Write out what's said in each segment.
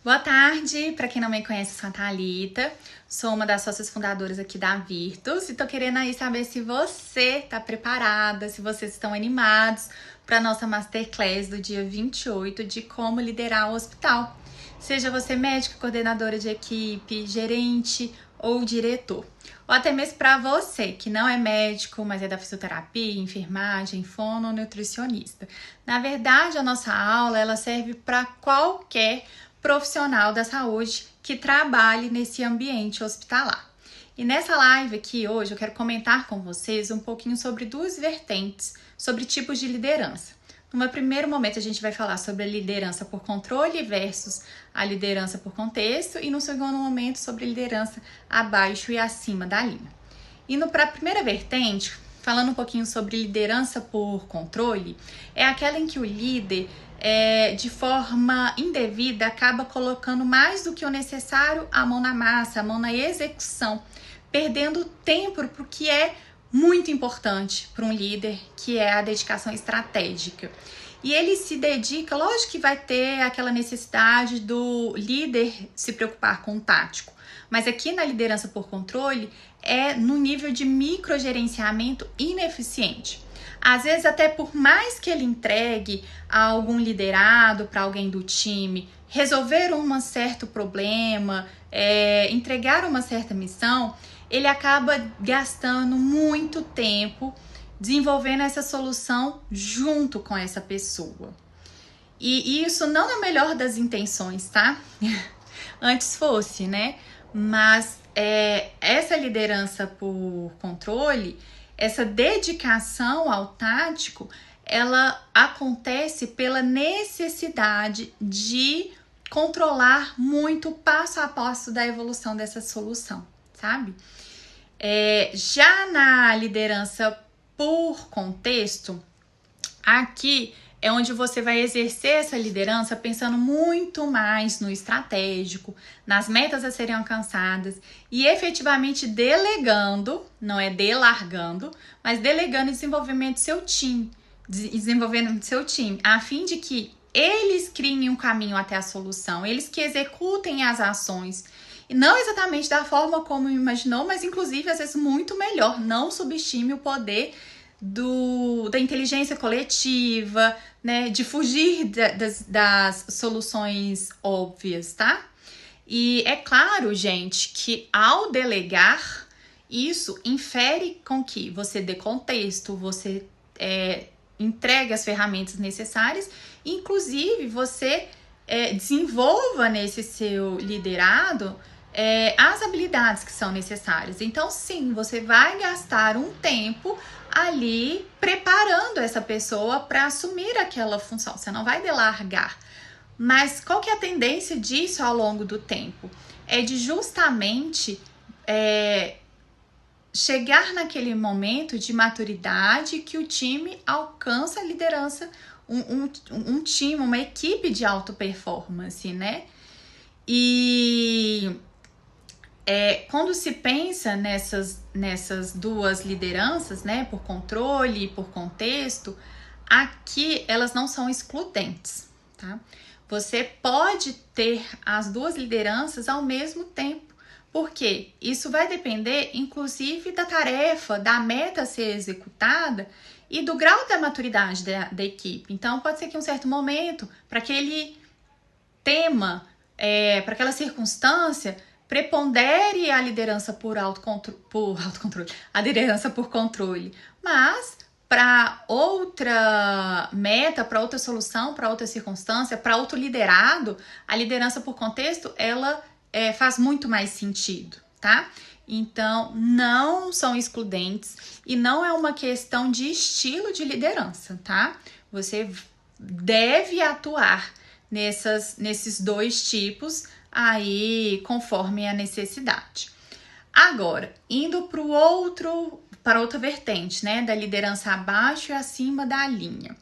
Boa tarde, para quem não me conhece, sou a Thalita, sou uma das sócias fundadoras aqui da Virtus e tô querendo aí saber se você tá preparada, se vocês estão animados para nossa Masterclass do dia 28 de como liderar o hospital. Seja você médica, coordenadora de equipe, gerente ou diretor. Ou até mesmo para você que não é médico, mas é da fisioterapia, enfermagem, fono ou nutricionista. Na verdade, a nossa aula ela serve para qualquer profissional da saúde que trabalhe nesse ambiente hospitalar. E nessa live aqui hoje eu quero comentar com vocês um pouquinho sobre duas vertentes, sobre tipos de liderança. No primeiro momento a gente vai falar sobre a liderança por controle versus a liderança por contexto e no segundo momento sobre liderança abaixo e acima da linha. E para a primeira vertente, falando um pouquinho sobre liderança por controle, é aquela em que o líder de forma indevida acaba colocando mais do que o necessário a mão na massa, a mão na execução, perdendo tempo para o que é muito importante para um líder, que é a dedicação estratégica. E ele se dedica, lógico que vai ter aquela necessidade do líder se preocupar com o tático, mas aqui na liderança por controle é no nível de microgerenciamento ineficiente. Às vezes, até por mais que ele entregue a algum liderado para alguém do time, resolver um certo problema, entregar uma certa missão, ele acaba gastando muito tempo desenvolvendo essa solução junto com essa pessoa. E isso não é a melhor das intenções, tá? Antes fosse, né? Mas essa liderança por controle, essa dedicação ao tático, ela acontece pela necessidade de controlar muito passo a passo da evolução dessa solução, sabe? Já na liderança por contexto, aqui é onde você vai exercer essa liderança pensando muito mais no estratégico, nas metas a serem alcançadas e efetivamente delegando, não é delargando, mas delegando o desenvolvimento do seu time, a fim de que eles criem um caminho até a solução, eles que executem as ações, e não exatamente da forma como imaginou, mas inclusive às vezes muito melhor. Não subestime o poder da inteligência coletiva, né, de fugir das soluções óbvias, tá? E é claro, gente, que ao delegar, isso infere com que você dê contexto, você entregue as ferramentas necessárias, inclusive você desenvolva nesse seu liderado as habilidades que são necessárias. Então, sim, você vai gastar um tempo ali preparando essa pessoa para assumir aquela função. Você não vai delargar. Mas qual que é a tendência disso ao longo do tempo? É de justamente chegar naquele momento de maturidade que o time alcança a liderança, um time, uma equipe de alta performance, né? E quando se pensa nessas duas lideranças, né, por controle e por contexto, aqui elas não são excludentes, tá? Você pode ter as duas lideranças ao mesmo tempo, porque isso vai depender, inclusive, da tarefa, da meta a ser executada e do grau da maturidade da equipe. Então, pode ser que em um certo momento, para aquele tema, para aquela circunstância, prepondere a liderança por autocontrole, a liderança por controle, mas para outra meta, para outra solução, para outra circunstância, para outro liderado, a liderança por contexto, ela faz muito mais sentido, tá? Então, não são excludentes e não é uma questão de estilo de liderança, tá? Você deve atuar nesses dois tipos aí conforme a necessidade. Agora, indo para outra vertente, né, da liderança abaixo e acima da linha.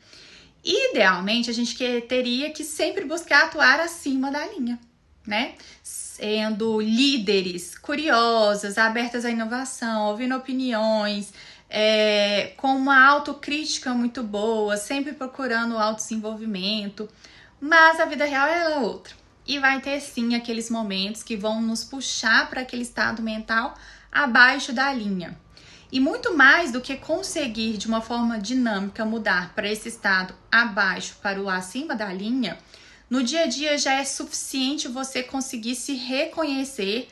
Idealmente, a gente teria que sempre buscar atuar acima da linha, né? Sendo líderes curiosas, abertas à inovação, ouvindo opiniões, com uma autocrítica muito boa, sempre procurando o autodesenvolvimento. Mas a vida real é outra. e vai ter sim aqueles momentos que vão nos puxar para aquele estado mental abaixo da linha. E muito mais do que conseguir de uma forma dinâmica mudar para esse estado abaixo para o acima da linha, no dia a dia já é suficiente você conseguir se reconhecer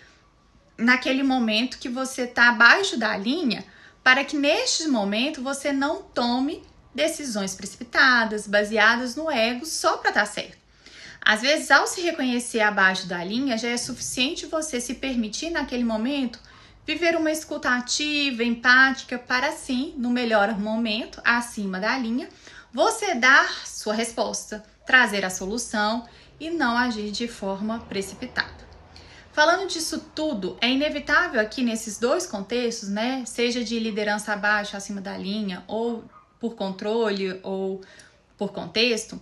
naquele momento que você está abaixo da linha, para que neste momento você não tome decisões precipitadas, baseadas no ego, só para estar certo. Às vezes, ao se reconhecer abaixo da linha, já é suficiente você se permitir naquele momento viver uma escuta ativa, empática, para assim, no melhor momento, acima da linha, você dar sua resposta, trazer a solução e não agir de forma precipitada. Falando disso tudo, é inevitável aqui nesses dois contextos, né, seja de liderança abaixo, acima da linha, ou por controle, ou por contexto,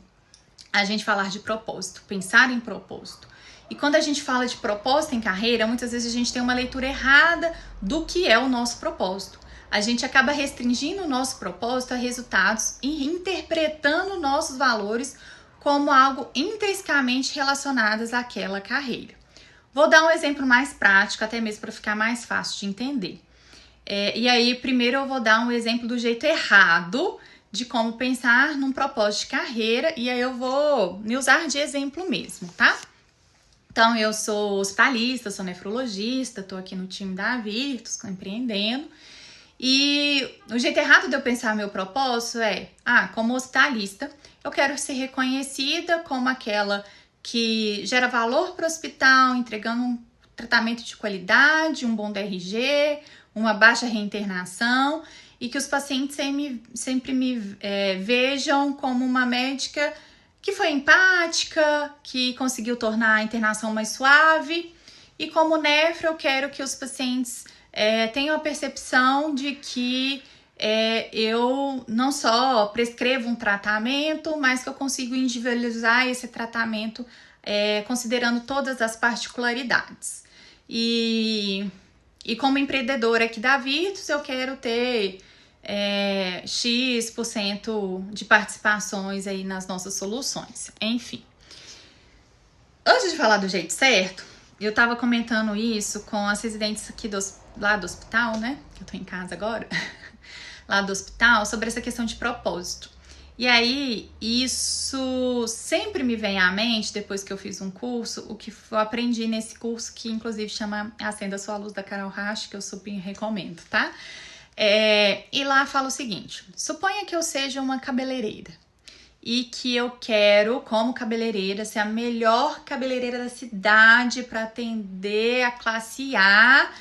a gente falar de propósito, pensar em propósito. E quando a gente fala de propósito em carreira, muitas vezes a gente tem uma leitura errada do que é o nosso propósito. A gente acaba restringindo o nosso propósito a resultados e interpretando nossos valores como algo intrinsecamente relacionados àquela carreira. Vou dar um exemplo mais prático, até mesmo para ficar mais fácil de entender. E aí, primeiro eu vou dar um exemplo do jeito errado de como pensar num propósito de carreira, e aí eu vou me usar de exemplo mesmo, tá? Então, eu sou hospitalista, sou nefrologista, tô aqui no time da Virtus, empreendendo. E o jeito errado de eu pensar meu propósito é, como hospitalista, eu quero ser reconhecida como aquela que gera valor para o hospital, entregando um tratamento de qualidade, um bom DRG, uma baixa reinternação, e que os pacientes sempre me vejam como uma médica que foi empática, que conseguiu tornar a internação mais suave. E como nefro, eu quero que os pacientes tenham a percepção de que eu não só prescrevo um tratamento, mas que eu consigo individualizar esse tratamento considerando todas as particularidades. E como empreendedora aqui da Virtus, eu quero ter X% de participações aí nas nossas soluções. Enfim. Antes de falar do jeito certo, eu tava comentando isso com as residentes aqui lá do hospital, né? Eu tô em casa agora. Lá do hospital, sobre essa questão de propósito. E aí, isso sempre me vem à mente, depois que eu fiz um curso, o que eu aprendi nesse curso, que inclusive chama Acenda Sua Luz, da Carol Rasch, que eu super recomendo, tá? E lá fala o seguinte: suponha que eu seja uma cabeleireira e que eu quero, como cabeleireira, ser a melhor cabeleireira da cidade para atender a classe A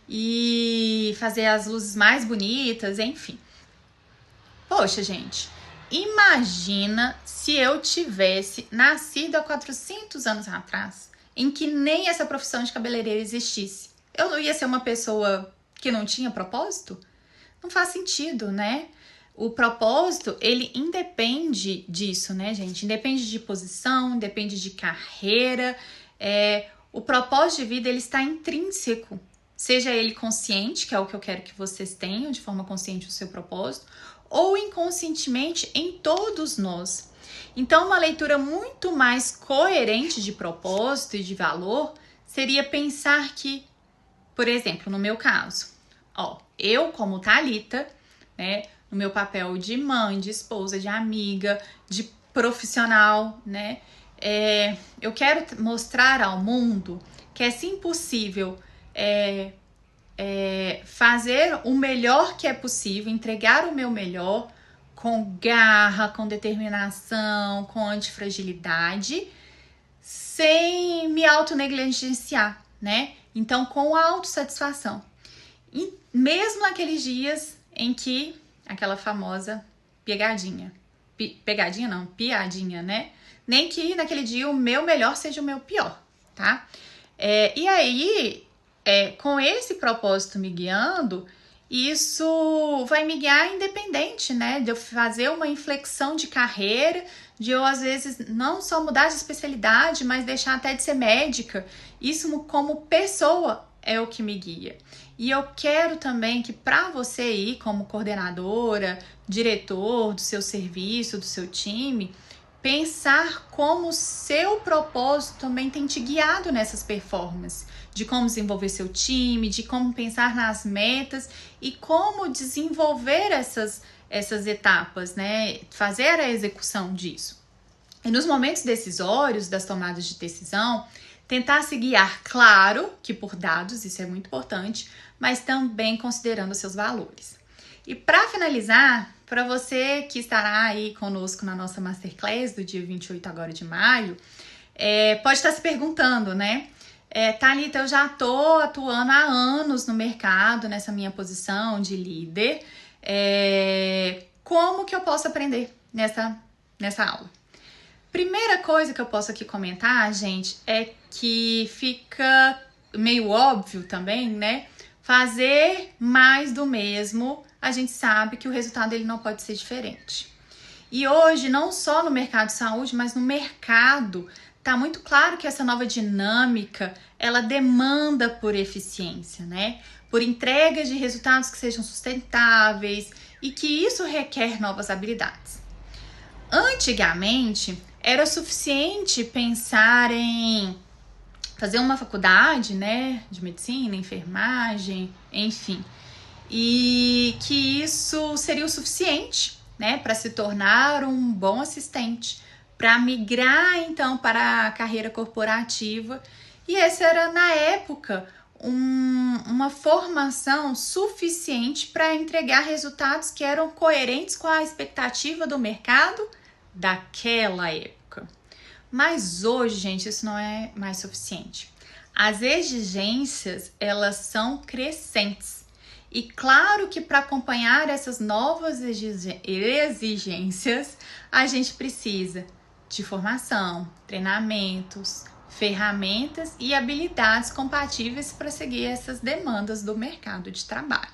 e fazer as luzes mais bonitas, enfim. Poxa, gente, imagina se eu tivesse nascido há 400 anos atrás, em que nem essa profissão de cabeleireira existisse. Eu não ia ser uma pessoa que não tinha propósito? Não faz sentido, né? O propósito, ele independe disso, né, gente? Independe de posição, independe de carreira. O propósito de vida, ele está intrínseco. Seja ele consciente, que é o que eu quero que vocês tenham, de forma consciente o seu propósito, ou inconscientemente em todos nós. Então, uma leitura muito mais coerente de propósito e de valor seria pensar que, por exemplo, no meu caso, eu como Thalita, né, no meu papel de mãe, de esposa, de amiga, de profissional, né, eu quero mostrar ao mundo que é sim possível fazer o melhor que é possível, entregar o meu melhor com garra, com determinação, com antifragilidade, sem me autonegligenciar, né? Então, com autossatisfação. E mesmo naqueles dias em que aquela famosa piadinha, né? Nem que naquele dia o meu melhor seja o meu pior, tá? E aí, com esse propósito me guiando, isso vai me guiar independente, né? De eu fazer uma inflexão de carreira, de eu, às vezes, não só mudar de especialidade, mas deixar até de ser médica. Isso como pessoa é o que me guia. E eu quero também que para você ir como coordenadora, diretor do seu serviço, do seu time, pensar como o seu propósito também tem te guiado nessas performances, de como desenvolver seu time, de como pensar nas metas e como desenvolver essas etapas, né? Fazer a execução disso. E nos momentos decisórios das tomadas de decisão, tentar se guiar, claro, que por dados, isso é muito importante, mas também considerando seus valores. E para finalizar, para você que estará aí conosco na nossa Masterclass do dia 28 agora de maio, pode estar se perguntando, né? Thalita, eu já estou atuando há anos no mercado, nessa minha posição de líder. Como que eu posso aprender nessa aula? Primeira coisa que eu posso aqui comentar, gente, é que fica meio óbvio também, né? Fazer mais do mesmo, a gente sabe que o resultado ele não pode ser diferente. E hoje, não só no mercado de saúde, mas no mercado, tá muito claro que essa nova dinâmica, ela demanda por eficiência, né? Por entrega de resultados que sejam sustentáveis e que isso requer novas habilidades. Antigamente, era suficiente pensar em fazer uma faculdade, né, de medicina, enfermagem, enfim, e que isso seria o suficiente, né, para se tornar um bom assistente, para migrar então para a carreira corporativa. E essa era, na época, uma formação suficiente para entregar resultados que eram coerentes com a expectativa do mercado daquela época. Mas hoje, gente, isso não é mais suficiente. As exigências, elas são crescentes. E claro que para acompanhar essas novas exigências, a gente precisa de formação, treinamentos, ferramentas e habilidades compatíveis para seguir essas demandas do mercado de trabalho.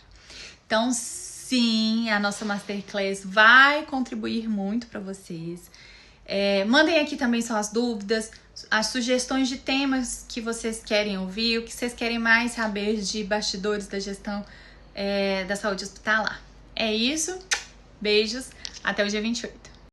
Então, sim, a nossa Masterclass vai contribuir muito para vocês. Mandem aqui também suas dúvidas, as sugestões de temas que vocês querem ouvir, o que vocês querem mais saber de bastidores da gestão da saúde hospitalar. É isso, beijos, até o dia 28.